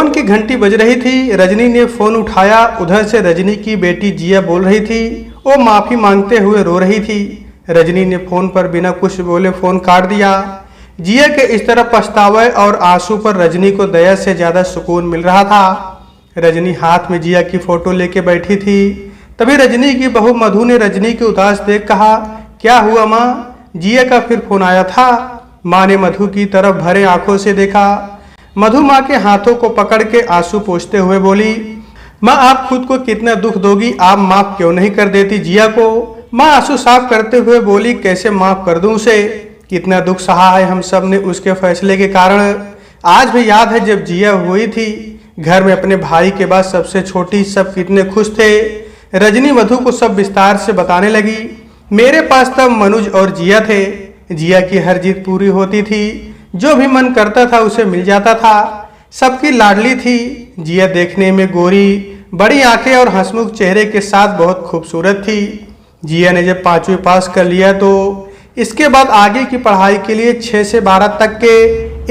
Phone की घंटी बज रही थी। रजनी ने फोन उठाया। उधर से रजनी की बेटी जिया बोल रही थी। वो माफी मांगते हुए रो रही थी। रजनी ने फोन पर बिना कुछ बोले फोन काट दिया। जिया के इस तरह पछतावे और आंसू पर रजनी को दया से ज्यादा सुकून मिल रहा था। रजनी हाथ में जिया की फोटो लेके बैठी थी। तभी रजनी की बहू मधु ने रजनी की उदास देख कहा, क्या हुआ माँ? जिया का फिर फोन आया था? माँ ने मधु की तरफ भरे आंखों से देखा। मधु माँ के हाथों को पकड़ के आंसू पोंछते हुए बोली, माँ आप खुद को कितना दुख दोगी, आप माफ क्यों नहीं कर देती जिया को? माँ आंसू साफ करते हुए बोली, कैसे माफ कर दूं उसे? कितना दुख सहा है हम सब ने उसके फैसले के कारण। आज भी याद है जब जिया हुई थी घर में अपने भाई के बाद सबसे छोटी, सब कितने खुश थे। रजनी मधु को सब विस्तार से बताने लगी। मेरे पास तब मनुज और जिया थे। जिया की हर जिद पूरी होती थी, जो भी मन करता था उसे मिल जाता था। सबकी लाडली थी। जिया देखने में गोरी, बड़ी आंखें और हंसमुख चेहरे के साथ बहुत खूबसूरत थी। जिया ने जब 5वीं पास कर लिया तो इसके बाद आगे की पढ़ाई के लिए 6 से 12 तक के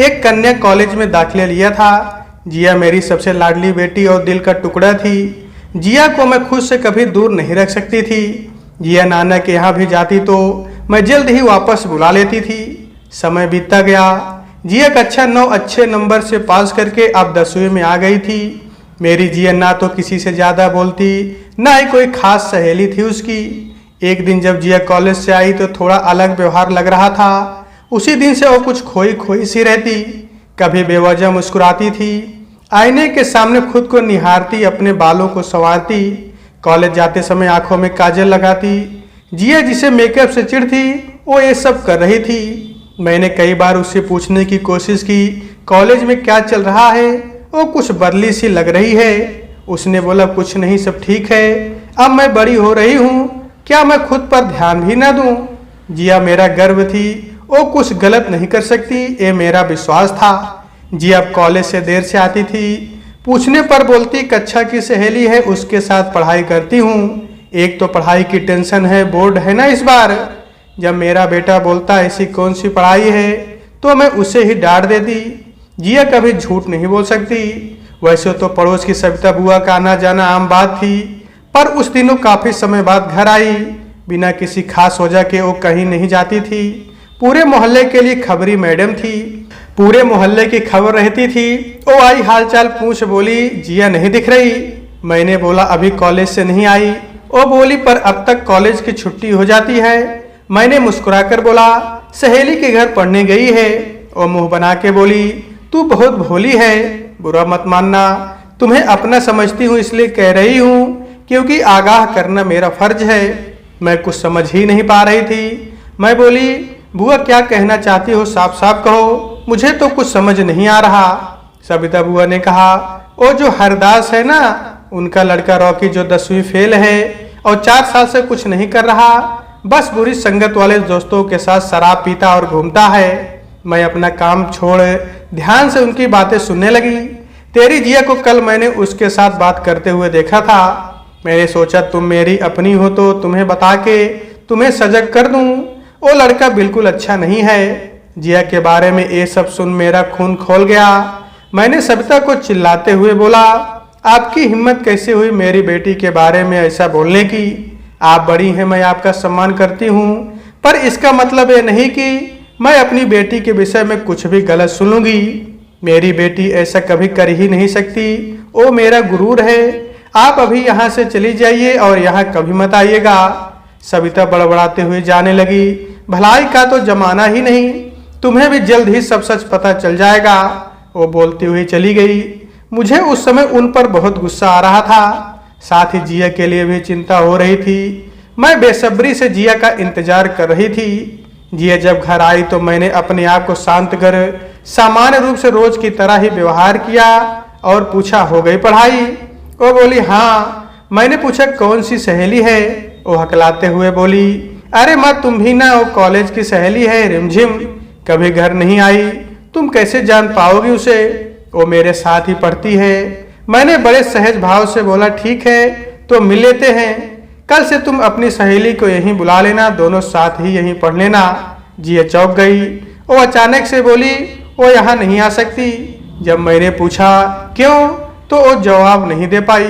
एक कन्या कॉलेज में दाखिला लिया था। जिया मेरी सबसे लाडली बेटी और दिल का टुकड़ा थी। जिया को मैं खुद से कभी दूर नहीं रख सकती थी। जिया नाना के यहाँ भी जाती तो मैं जल्द ही वापस बुला लेती थी। समय बीतता गया। जिया कक्षा 9 अच्छे नंबर से पास करके अब 10वीं में आ गई थी। मेरी जिया ना तो किसी से ज़्यादा बोलती, ना ही कोई खास सहेली थी उसकी। एक दिन जब जिया कॉलेज से आई तो थोड़ा अलग व्यवहार लग रहा था। उसी दिन से वो कुछ खोई खोई सी रहती। कभी बेवजह मुस्कुराती थी, आईने के सामने खुद को निहारती, अपने बालों को संवारती। कॉलेज जाते समय आंखों में काजल लगाती। जिया जिसे मेकअप से चिढ़ती वो ये सब कर रही थी। मैंने कई बार उससे पूछने की कोशिश की, कॉलेज में क्या चल रहा है? वो कुछ बदली सी लग रही है। उसने बोला, कुछ नहीं, सब ठीक है। अब मैं बड़ी हो रही हूँ, क्या मैं खुद पर ध्यान भी ना दूं? जिया मेरा गर्व थी, वो कुछ गलत नहीं कर सकती, ये मेरा विश्वास था। जिया अब कॉलेज से देर से आती थी। पूछने पर बोलती, कक्षा की सहेली है, उसके साथ पढ़ाई करती हूँ। एक तो पढ़ाई की टेंशन है, बोर्ड है ना इस बार। जब मेरा बेटा बोलता ऐसी कौन सी पढ़ाई है तो मैं उसे ही डांट देती। जिया कभी झूठ नहीं बोल सकती। वैसे तो पड़ोस की सविता बुआ का आना जाना आम बात थी, पर उस दिनों काफी समय बाद घर आई। बिना किसी खास वजह के वो कहीं नहीं जाती थी। पूरे मोहल्ले के लिए खबरी मैडम थी। पूरे मोहल्ले की खबर रहती थी। वो आई, हालचाल पूछ बोली, जिया नहीं दिख रही। मैंने बोला, अभी कॉलेज से नहीं आई। वो बोली, पर अब तक कॉलेज की छुट्टी हो जाती है। मैंने मुस्कुराकर बोला, सहेली के घर पढ़ने गई है। वो मुंह बना के बोली, तू बहुत भोली है, बुरा मत मानना, तुम्हें अपना समझती हूँ इसलिए कह रही हूँ, क्योंकि आगाह करना मेरा फर्ज है। मैं कुछ समझ ही नहीं पा रही थी। मैं बोली, बुआ क्या कहना चाहती हो, साफ साफ कहो, मुझे तो कुछ समझ नहीं आ रहा। सविता बुआ ने कहा, वो जो हरदास है ना, उनका लड़का रॉकी जो 10वीं फेल है और 4 साल से कुछ नहीं कर रहा, बस बुरी संगत वाले दोस्तों के साथ शराब पीता और घूमता है। मैं अपना काम छोड़ ध्यान से उनकी बातें सुनने लगी। तेरी जिया को कल मैंने उसके साथ बात करते हुए देखा था। मैंने सोचा तुम मेरी अपनी हो तो तुम्हें बता के तुम्हें सजग कर दूं। वो लड़का बिल्कुल अच्छा नहीं है। जिया के बारे में ये सब सुन मेरा खून खौल गया। मैंने सविता को चिल्लाते हुए बोला, आपकी हिम्मत कैसे हुई मेरी बेटी के बारे में ऐसा बोलने की? आप बड़ी हैं, मैं आपका सम्मान करती हूँ, पर इसका मतलब ये नहीं कि मैं अपनी बेटी के विषय में कुछ भी गलत सुनूंगी। मेरी बेटी ऐसा कभी कर ही नहीं सकती। वो मेरा गुरूर है। आप अभी यहाँ से चली जाइए और यहाँ कभी मत आइएगा। सविता बड़बड़ाते हुए जाने लगी, भलाई का तो जमाना ही नहीं, तुम्हें भी जल्द ही सब सच पता चल जाएगा। वो बोलती हुई चली गई। मुझे उस समय उन पर बहुत गुस्सा आ रहा था, साथ ही जिया के लिए भी चिंता हो रही थी। मैं बेसब्री से जिया का इंतजार कर रही थी। जिया जब घर आई तो मैंने अपने आप को शांत कर सामान्य रूप से रोज की तरह ही व्यवहार किया और पूछा, हो गई पढ़ाई? वो बोली, हाँ। मैंने पूछा, कौन सी सहेली है? वो हकलाते हुए बोली, अरे माँ तुम भी ना, वो कॉलेज की सहेली है रिमझिम, कभी घर नहीं आई, तुम कैसे जान पाओगी उसे? वो मेरे साथ ही पढ़ती है। मैंने बड़े सहज भाव से बोला, ठीक है तो मिल लेते हैं, कल से तुम अपनी सहेली को यहीं बुला लेना, दोनों साथ ही यहीं पढ़ लेना। जिया चौंक गई। वो अचानक से बोली, वो यहाँ नहीं आ सकती, जब मैंने पूछा क्यों, तो वो जवाब नहीं दे पाई।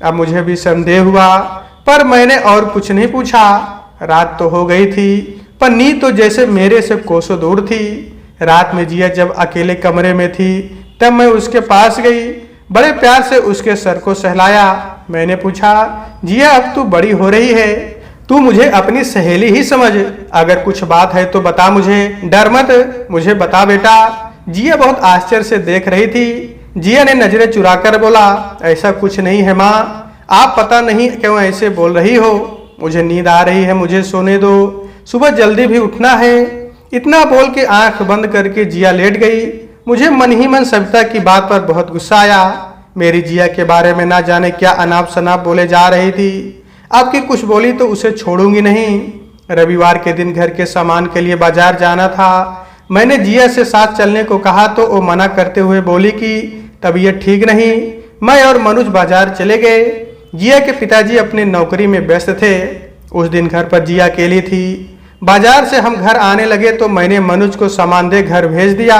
अब मुझे भी संदेह हुआ, पर मैंने और कुछ नहीं पूछा। रात तो हो गई थी, पर नींद तो जैसे मेरे से कोसों दूर थी। रात में जिया जब अकेले कमरे में थी, तब मैं उसके पास गई, बड़े प्यार से उसके सर को सहलाया। मैंने पूछा, जिया अब तू बड़ी हो रही है, तू मुझे अपनी सहेली ही समझ, अगर कुछ बात है तो बता मुझे, डर मत, मुझे बता बेटा। जिया बहुत आश्चर्य से देख रही थी। जिया ने नजरें चुराकर बोला, ऐसा कुछ नहीं है माँ, आप पता नहीं क्यों ऐसे बोल रही हो, मुझे नींद आ रही है, मुझे सोने दो, सुबह जल्दी भी उठना है। इतना बोल के आंख बंद करके जिया लेट गई। मुझे मन ही मन सविता की बात पर बहुत गुस्सा आया। मेरी जिया के बारे में ना जाने क्या अनाप शनाप बोले जा रही थी। अब की कुछ बोली तो उसे छोड़ूंगी नहीं। रविवार के दिन घर के सामान के लिए बाजार जाना था। मैंने जिया से साथ चलने को कहा तो वो मना करते हुए बोली कि तबीयत ठीक नहीं। मैं और मनुज बाजार चले गए। जिया के पिताजी अपनी नौकरी में व्यस्त थे। उस दिन घर पर जिया अकेली थी। बाजार से हम घर आने लगे तो मैंने मनुज को सामान दे घर भेज दिया।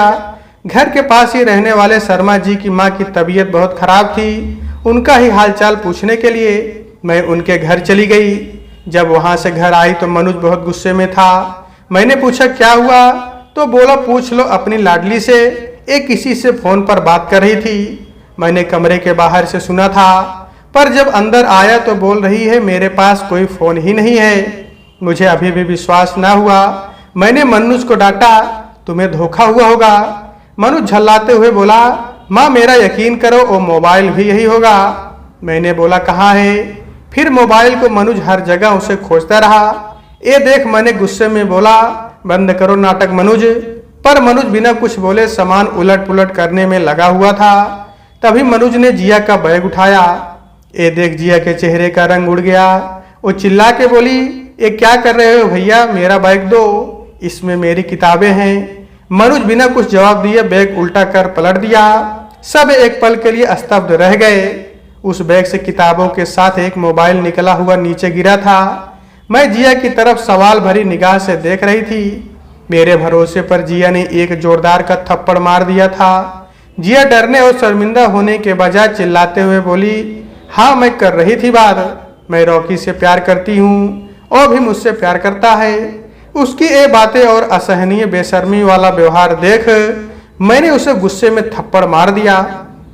घर के पास ही रहने वाले शर्मा जी की माँ की तबीयत बहुत खराब थी। उनका ही हालचाल पूछने के लिए मैं उनके घर चली गई। जब वहां से घर आई तो मनुज बहुत गुस्से में था। मैंने पूछा क्या हुआ, तो बोला पूछ लो अपनी लाडली से, एक किसी से फोन पर बात कर रही थी। मैंने कमरे के बाहर से सुना था, पर जब अंदर आया तो बोल रही है मेरे पास कोई फोन ही नहीं है। मुझे अभी भी विश्वास ना हुआ। मैंने मनुज को डांटा, तुम्हें धोखा हुआ होगा। मनुज झल्लाते हुए बोला, माँ मेरा यकीन करो वो मोबाइल भी यही होगा। मैंने बोला कहाँ है। फिर मोबाइल को मनुज हर जगह उसे खोजता रहा। ये देख मैंने गुस्से में बोला, बंद करो नाटक मनुज। पर मनुज बिना कुछ बोले सामान उलट पुलट करने में लगा हुआ था। तभी मनुज ने जिया का बैग उठाया। ये देख जिया के चेहरे का रंग उड़ गया। वो चिल्ला के बोली, ये क्या कर रहे हो भैया, मेरा बैग दो, इसमें मेरी किताबें हैं। मनुज बिना कुछ जवाब दिए बैग उल्टा कर पलट दिया। सब एक पल के लिए स्तब्ध रह गए। उस बैग से किताबों के साथ एक मोबाइल निकला हुआ नीचे गिरा था। मैं जिया की तरफ सवाल भरी निगाह से देख रही थी। मेरे भरोसे पर जिया ने एक जोरदार का थप्पड़ मार दिया था। जिया डरने और शर्मिंदा होने के बजाय चिल्लाते हुए बोली, हाँ मैं कर रही थी बात, मैं रॉकी से प्यार करती हूँ और भी मुझसे प्यार करता है। उसकी ये बातें और असहनीय बेशर्मी वाला व्यवहार देख मैंने उसे गुस्से में थप्पड़ मार दिया,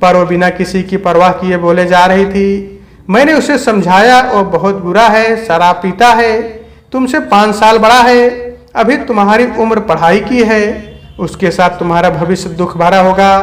पर वो बिना किसी की परवाह किए बोले जा रही थी। मैंने उसे समझाया वो बहुत बुरा है, शराब पीता है, तुमसे 5 साल बड़ा है, अभी तुम्हारी उम्र पढ़ाई की है, उसके साथ तुम्हारा भविष्य दुख भरा होगा।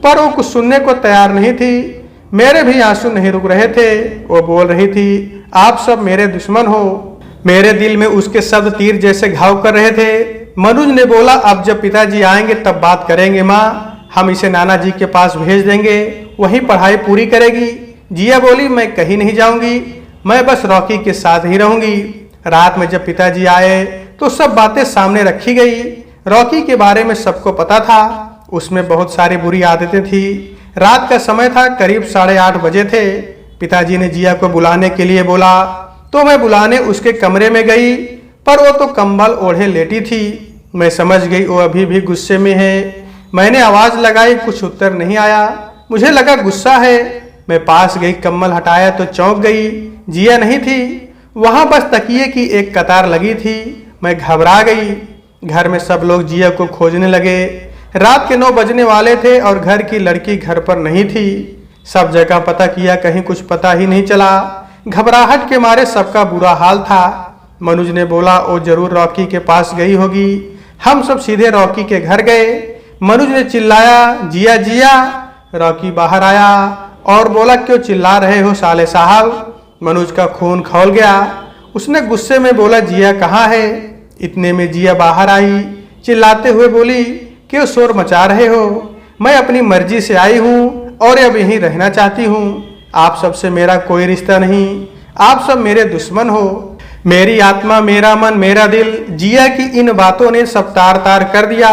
पर वो कुछ सुनने को तैयार नहीं थी। मेरे भी आंसू नहीं रुक रहे थे। वो बोल रही थी, आप सब मेरे दुश्मन हो। मेरे दिल में उसके शब्द तीर जैसे घाव कर रहे थे। मनुज ने बोला, अब जब पिताजी आएंगे तब बात करेंगे माँ, हम इसे नाना जी के पास भेज देंगे, वहीं पढ़ाई पूरी करेगी। जिया बोली, मैं कहीं नहीं जाऊंगी, मैं बस रॉकी के साथ ही रहूंगी। रात में जब पिताजी आए तो सब बातें सामने रखी गई। रॉकी के बारे में सबको पता था, उसमें बहुत सारी बुरी आदतें थी। रात का समय था, करीब 8:30 बजे थे। पिताजी ने जिया को बुलाने के लिए बोला तो मैं बुलाने उसके कमरे में गई, पर वो तो कंबल ओढ़े लेटी थी। मैं समझ गई वो अभी भी गुस्से में है। मैंने आवाज लगाई, कुछ उत्तर नहीं आया। मुझे लगा गुस्सा है। मैं पास गई, कंबल हटाया तो चौंक गई, जिया नहीं थी वहां, बस तकिए की एक कतार लगी थी। मैं घबरा गई। घर में सब लोग जिया को खोजने लगे। रात के 9 बजने वाले थे और घर की लड़की घर पर नहीं थी। सब जगह पता किया, कहीं कुछ पता ही नहीं चला। घबराहट के मारे सबका बुरा हाल था। मनुज ने बोला, वो जरूर रॉकी के पास गई होगी। हम सब सीधे रॉकी के घर गए। मनुज ने चिल्लाया, जिया जिया। रॉकी बाहर आया और बोला, क्यों चिल्ला रहे हो साले साहब। मनुज का खून खौल गया। उसने गुस्से में बोला, जिया कहाँ है। इतने में जिया बाहर आई, चिल्लाते हुए बोली, क्यों शोर मचा रहे हो, मैं अपनी मर्जी से आई हूँ और अब यहीं रहना चाहती हूँ। आप सबसे मेरा कोई रिश्ता नहीं, आप सब मेरे दुश्मन हो। मेरी आत्मा, मेरा मन, मेरा दिल। जिया की इन बातों ने सब तार तार कर दिया।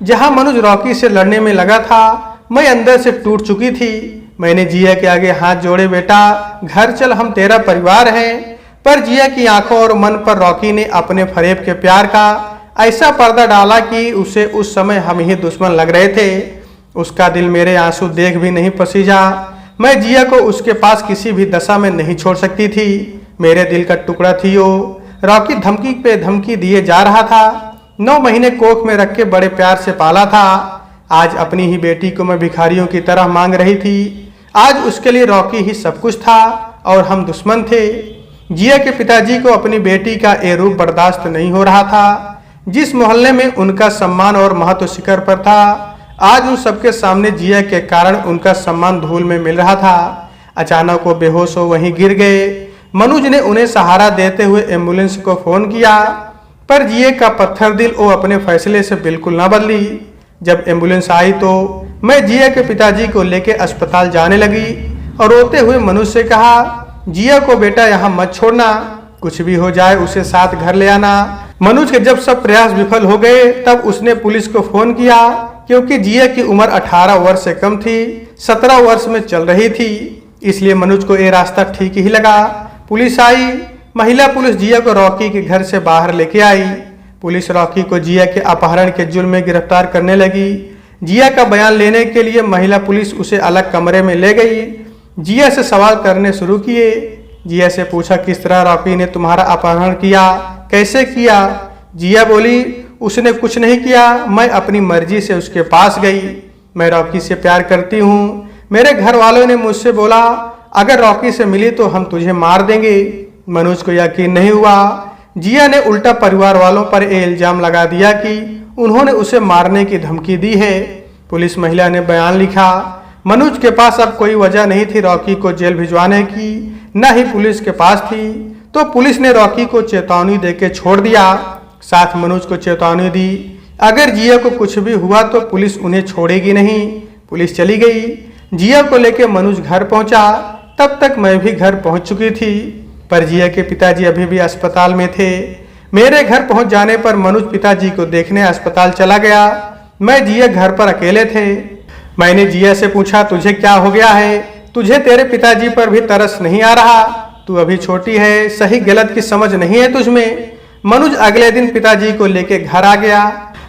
जहां मनुज रॉकी से लड़ने में लगा था, मैं अंदर से टूट चुकी थी। मैंने जिया के आगे हाथ जोड़े, बेटा घर चल, हम तेरा परिवार हैं। पर जिया की आंखों और मन पर रॉकी ने अपने फरेब के प्यार का ऐसा पर्दा डाला कि उसे उस समय हम ही दुश्मन लग रहे थे। उसका दिल मेरे आंसू देख भी नहीं पसीजा। मैं जिया को उसके पास किसी भी दशा में नहीं छोड़ सकती थी। मेरे दिल का टुकड़ा थी वो। रॉकी धमकी पे धमकी दिए जा रहा था। 9 महीने कोख में रख के बड़े प्यार से पाला था। आज अपनी ही बेटी को मैं भिखारियों की तरह मांग रही थी। आज उसके लिए रॉकी ही सब कुछ था और हम दुश्मन थे। जिया के पिताजी को अपनी बेटी का ये रूप बर्दाश्त नहीं हो रहा था। जिस मोहल्ले में उनका सम्मान और महत्व शिखर पर था, आज उन सबके सामने जिया के कारण उनका सम्मान धूल में मिल रहा था। अचानक वो बेहोश हो वहीं गिर गए। मनुज ने उन्हें सहारा देते हुए एम्बुलेंस को फोन किया, पर जिया का पत्थर दिल वो अपने फैसले से बिल्कुल न बदली। जब एम्बुलेंस आई तो मैं जिया के पिताजी को लेकर अस्पताल जाने लगी और रोते हुए मनुज से कहा, जिया को बेटा यहाँ मत छोड़ना, कुछ भी हो जाए उसे साथ घर ले आना। मनुज के जब सब प्रयास विफल हो गए तब उसने पुलिस को फोन किया, क्योंकि जिया की उम्र 18 वर्ष से कम थी, 17 वर्ष में चल रही थी। इसलिए मनुज को ये रास्ता ठीक ही लगा। पुलिस आई। महिला पुलिस जिया को रॉकी के घर से बाहर लेके आई। पुलिस रॉकी को जिया के अपहरण के जुर्म में गिरफ्तार करने लगी। जिया का बयान लेने के लिए महिला पुलिस उसे अलग कमरे में ले गई। जिया से सवाल करने शुरू किए। जिया से पूछा, किस तरह रॉकी ने तुम्हारा अपहरण किया, कैसे किया? जिया बोली, उसने कुछ नहीं किया, मैं अपनी मर्जी से उसके पास गई। मैं रॉकी से प्यार करती हूँ। मेरे घर वालों ने मुझसे बोला, अगर रॉकी से मिली तो हम तुझे मार देंगे। मनुज को यकीन नहीं हुआ। जिया ने उल्टा परिवार वालों पर ये इल्जाम लगा दिया कि उन्होंने उसे मारने की धमकी दी है। पुलिस महिला ने बयान लिखा। मनुज के पास अब कोई वजह नहीं थी रॉकी को जेल भिजवाने की, न ही पुलिस के पास थी। तो पुलिस ने रॉकी को चेतावनी देके छोड़ दिया। साथ मनुज को चेतावनी दी, अगर जिया को कुछ भी हुआ तो पुलिस उन्हें छोड़ेगी नहीं। पुलिस चली गई। जिया को लेकर मनुज घर पहुंचा। तब तक मैं भी घर पहुंच चुकी थी, पर जिया के पिताजी अभी भी अस्पताल में थे। मेरे घर पहुंच जाने पर मनुज पिताजी को देखने अस्पताल चला गया। मैं जिया घर पर अकेले थे। मैंने जिया से पूछा, तुझे क्या हो गया है? तुझे तेरे पिताजी पर भी तरस नहीं आ रहा? तू अभी छोटी है, सही गलत की समझ नहीं है तुझमें। मनुज अगले दिन पिताजी को लेके घर आ गया।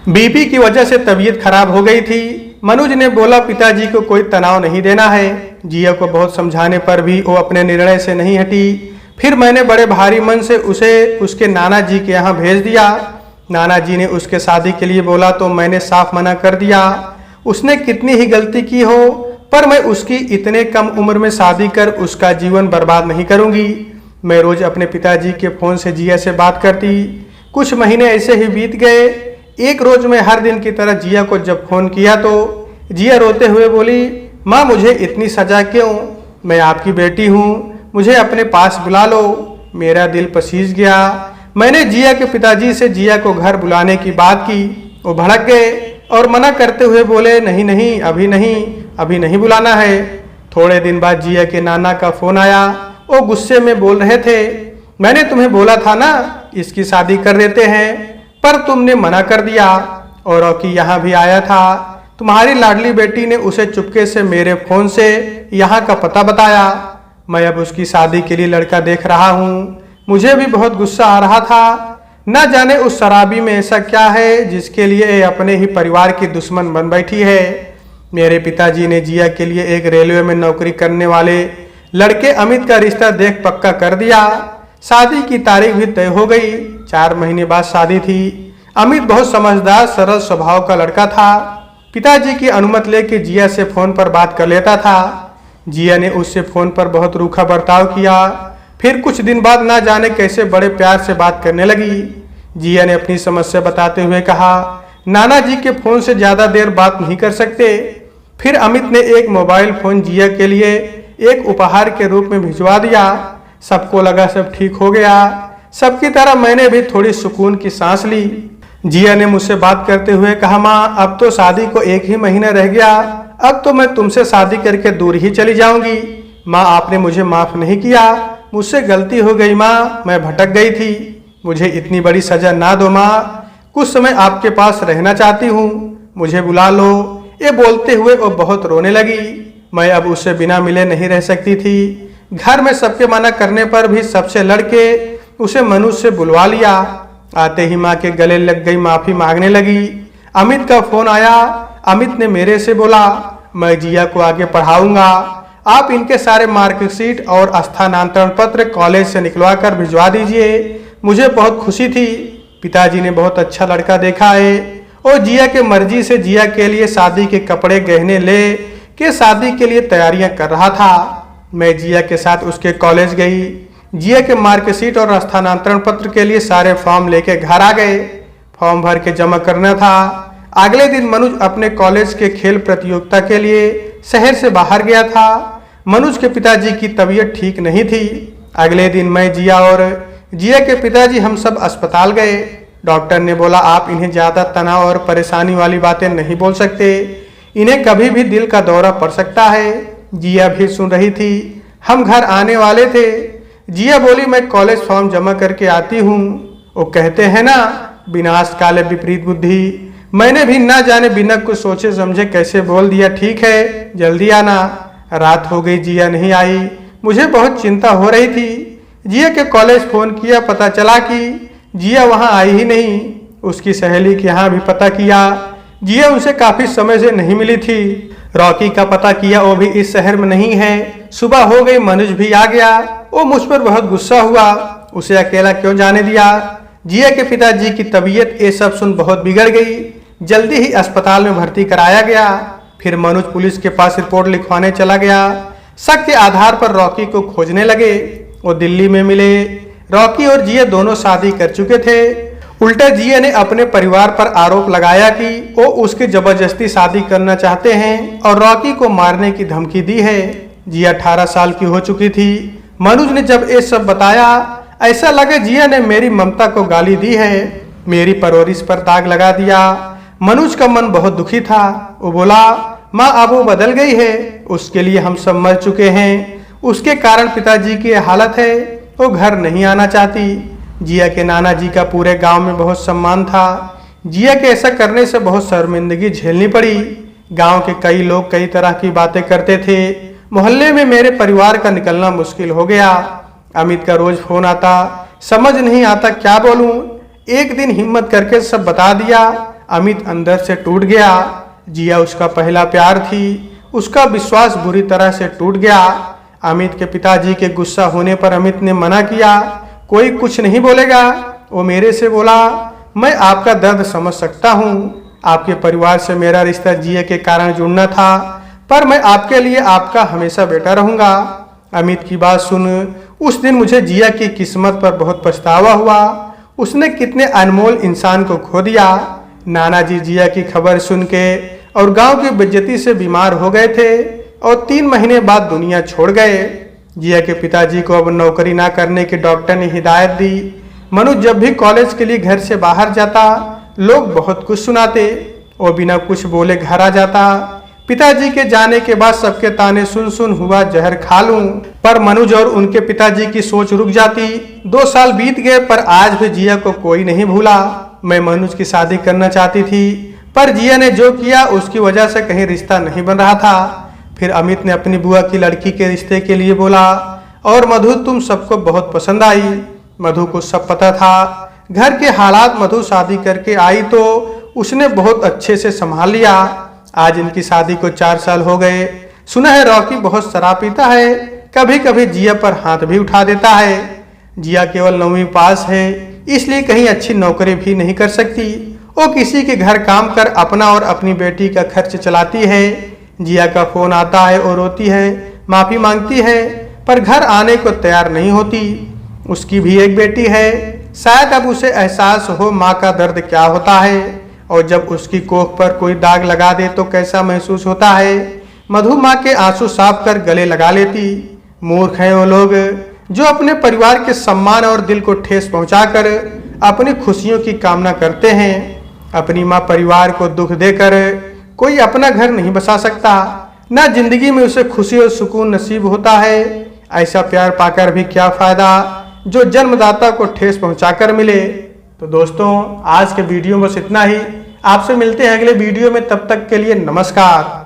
बीपी की वजह से तबीयत खराब हो गई थी। मनुज ने बोला, पिताजी को कोई तनाव नहीं देना है। जिया को बहुत समझाने पर भी वो अपने निर्णय से नहीं हटी। फिर मैंने बड़े भारी मन से उसे उसके नाना जी के यहाँ भेज दिया। नाना जी ने उसके शादी के लिए बोला तो मैंने साफ मना कर दिया। उसने कितनी ही गलती की हो, पर मैं उसकी इतने कम उम्र में शादी कर उसका जीवन बर्बाद नहीं करूंगी। मैं रोज अपने पिताजी के फोन से जिया से बात करती। कुछ महीने ऐसे ही बीत गए। एक रोज मैं हर दिन की तरह जिया को जब फोन किया तो जिया रोते हुए बोली, माँ मुझे इतनी सजा क्यों? मैं आपकी बेटी हूँ, मुझे अपने पास बुला लो। मेरा दिल पसीज गया। मैंने जिया के पिताजी से जिया को घर बुलाने की बात की। वो भड़क गए और मना करते हुए बोले, नहीं नहीं, अभी नहीं बुलाना है। थोड़े दिन बाद जिया के नाना का फोन आया। वो गुस्से में बोल रहे थे, मैंने तुम्हें बोला था ना इसकी शादी कर देते हैं, पर तुमने मना कर दिया। और रॉकी यहाँ भी आया था। तुम्हारी लाडली बेटी ने उसे चुपके से मेरे फोन से यहाँ का पता बताया। मैं अब उसकी शादी के लिए लड़का देख रहा हूँ। मुझे भी बहुत गुस्सा आ रहा था। न जाने उस शराबी में ऐसा क्या है जिसके लिए अपने ही परिवार की दुश्मन बन बैठी है। मेरे पिताजी ने जिया के लिए एक रेलवे में नौकरी करने वाले लड़के अमित का रिश्ता देख पक्का कर दिया। शादी की तारीख भी तय हो गई। 4 महीने बाद शादी थी। अमित बहुत समझदार सरल स्वभाव का लड़का था। पिताजी की अनुमति लेके जिया से फोन पर बात कर लेता था। जिया ने उससे फोन पर बहुत रूखा बर्ताव किया। फिर कुछ दिन बाद ना जाने कैसे बड़े प्यार से बात करने लगी। जिया ने अपनी समस्या बताते हुए कहा, नाना जी के फोन से ज्यादा देर बात नहीं कर सकते। फिर अमित ने एक मोबाइल फोन जिया के लिए एक उपहार के रूप में भिजवा दिया। सबको लगा सब ठीक हो गया। सबकी तरह मैंने भी थोड़ी सुकून की सांस ली। जिया ने मुझसे बात करते हुए कहा, माँ अब तो शादी को 1 ही महीना रह गया। अब तो मैं तुमसे शादी करके दूर ही चली जाऊंगी। माँ आपने मुझे माफ नहीं किया, मुझसे गलती हो गई माँ, मैं भटक गई थी। मुझे इतनी बड़ी सजा ना दो माँ, कुछ समय आपके पास रहना चाहती हूँ, मुझे बुला लो। ये बोलते हुए वो बहुत रोने लगी। मैं अब उससे बिना मिले नहीं रह सकती थी। घर में सबके मना करने पर भी सबसे लड़के उसे मनुज से बुलवा लिया। आते ही माँ के गले लग गई, माफी मांगने लगी। अमित का फोन आया। अमित ने मेरे से बोला, मैं जिया को आगे पढ़ाऊंगा, आप इनके सारे मार्कशीट और स्थानांतरण पत्र कॉलेज से निकलवा कर भिजवा दीजिए। मुझे बहुत खुशी थी। पिताजी ने बहुत अच्छा लड़का देखा है और जिया के मर्जी से जिया के लिए शादी के कपड़े गहने ले के शादी के लिए तैयारियां कर रहा था। मैं जिया के साथ उसके कॉलेज गई। जिया के मार्कशीट और स्थानांतरण पत्र के लिए सारे फॉर्म लेके घर आ गए। फॉर्म भर के जमा करना था। अगले दिन मनुज अपने कॉलेज के खेल प्रतियोगिता के लिए शहर से बाहर गया था। मनुज के पिताजी की तबीयत ठीक नहीं थी। अगले दिन मैं, जिया और जिया के पिताजी हम सब अस्पताल गए। डॉक्टर ने बोला, आप इन्हें ज़्यादा तनाव और परेशानी वाली बातें नहीं बोल सकते, इन्हें कभी भी दिल का दौरा पड़ सकता है। जिया भी सुन रही थी। हम घर आने वाले थे। जिया बोली, मैं कॉलेज फॉर्म जमा करके आती हूँ। वो कहते हैं ना, विनाश काले विपरीत बुद्धि। मैंने भी ना जाने बिना कुछ सोचे समझे कैसे बोल दिया, ठीक है जल्दी आना। रात हो गई, जिया नहीं आई। मुझे बहुत चिंता हो रही थी। जिया के कॉलेज फोन किया, पता चला कि जिया वहाँ आई ही नहीं। उसकी सहेली के यहाँ भी पता किया, जिया उसे काफी समय से नहीं मिली थी। रॉकी का पता किया, वो भी इस शहर में नहीं है। सुबह हो गई, मनुज भी आ गया। वो मुझ पर बहुत गुस्सा हुआ, उसे अकेला क्यों जाने दिया। जिया के पिताजी की तबीयत ये सब सुन बहुत बिगड़ गई। जल्दी ही अस्पताल में भर्ती कराया गया। फिर मनुज पुलिस के पास रिपोर्ट लिखवाने चला गया। शक के आधार पर रॉकी को खोजने लगे। वो दिल्ली में मिले। रॉकी और जिया दोनों शादी कर चुके थे। उल्टा जिया ने अपने परिवार पर आरोप लगाया कि वो उसकी जबरदस्ती शादी करना चाहते हैं और रॉकी को मारने की धमकी दी है। जिया 18 साल की हो चुकी थी। मनुज ने जब ये सब बताया, ऐसा लगे जिया ने मेरी ममता को गाली दी है, मेरी परवरिश पर दाग लगा दिया। मनुज का मन बहुत दुखी था। वो बोला, माँ अब वो बदल गई है, उसके लिए हम सब मर चुके हैं। उसके कारण पिताजी की हालत है, वो घर नहीं आना चाहती। जिया के नाना जी का पूरे गांव में बहुत सम्मान था। जिया के ऐसा करने से बहुत शर्मिंदगी झेलनी पड़ी। गांव के कई लोग कई तरह की बातें करते थे। मोहल्ले में मेरे परिवार का निकलना मुश्किल हो गया। अमित का रोज फोन आता, समझ नहीं आता क्या बोलूं। एक दिन हिम्मत करके सब बता दिया। अमित अंदर से टूट गया। जिया उसका पहला प्यार थी। उसका विश्वास बुरी तरह से टूट गया। अमित के पिताजी के गुस्सा होने पर अमित ने मना किया, कोई कुछ नहीं बोलेगा। वो मेरे से बोला, मैं आपका दर्द समझ सकता हूँ। आपके परिवार से मेरा रिश्ता जिया के कारण जुड़ना था, पर मैं आपके लिए आपका हमेशा बेटा रहूंगा। अमित की बात सुन उस दिन मुझे जिया की किस्मत पर बहुत पछतावा हुआ। उसने कितने अनमोल इंसान को खो दिया। नाना जी जिया की खबर सुन के और गांव की बेइज्जती से बीमार हो गए थे और 3 महीने बाद दुनिया छोड़ गए। जिया के पिताजी को अब नौकरी ना करने की डॉक्टर ने हिदायत दी। मनुज जब भी कॉलेज के लिए घर से बाहर जाता, लोग बहुत कुछ सुनाते। वो बिना कुछ बोले घर आ जाता। पिताजी के जाने के बाद सबके ताने सुन सुन हुआ जहर खा लूं, पर मनुज और उनके पिताजी की सोच रुक जाती। 2 साल बीत गए, पर आज भी जिया को कोई नहीं भूला। मैं मनुज की शादी करना चाहती थी, पर जिया ने जो किया उसकी वजह से कहीं रिश्ता नहीं बन रहा था। फिर अमित ने अपनी बुआ की लड़की के रिश्ते के लिए बोला, और मधु तुम सबको बहुत पसंद आई। मधु को सब पता था घर के हालात। मधु शादी करके आई तो उसने बहुत अच्छे से संभाल लिया। आज इनकी शादी को 4 साल हो गए। सुना है रॉकी बहुत शराब पीता है, कभी कभी जिया पर हाथ भी उठा देता है। जिया केवल 9वीं पास है, इसलिए कहीं अच्छी नौकरी भी नहीं कर सकती। वो किसी के घर काम कर अपना और अपनी बेटी का खर्च चलाती है। जिया का फोन आता है और रोती है, माफी मांगती है, पर घर आने को तैयार नहीं होती। उसकी भी एक बेटी है, शायद अब उसे एहसास हो माँ का दर्द क्या होता है, और जब उसकी कोख पर कोई दाग लगा दे तो कैसा महसूस होता है। मधु माँ के आंसू साफ कर गले लगा लेती। मूर्ख हैं वो लोग जो अपने परिवार के सम्मान और दिल को ठेस पहुंचाकर अपनी खुशियों की कामना करते हैं। अपनी माँ परिवार को दुख देकर कोई अपना घर नहीं बसा सकता, ना जिंदगी में उसे खुशी और सुकून नसीब होता है। ऐसा प्यार पाकर भी क्या फायदा जो जन्मदाता को ठेस पहुंचाकर मिले। तो दोस्तों आज के वीडियो में बस इतना ही। आपसे मिलते हैं अगले वीडियो में, तब तक के लिए नमस्कार।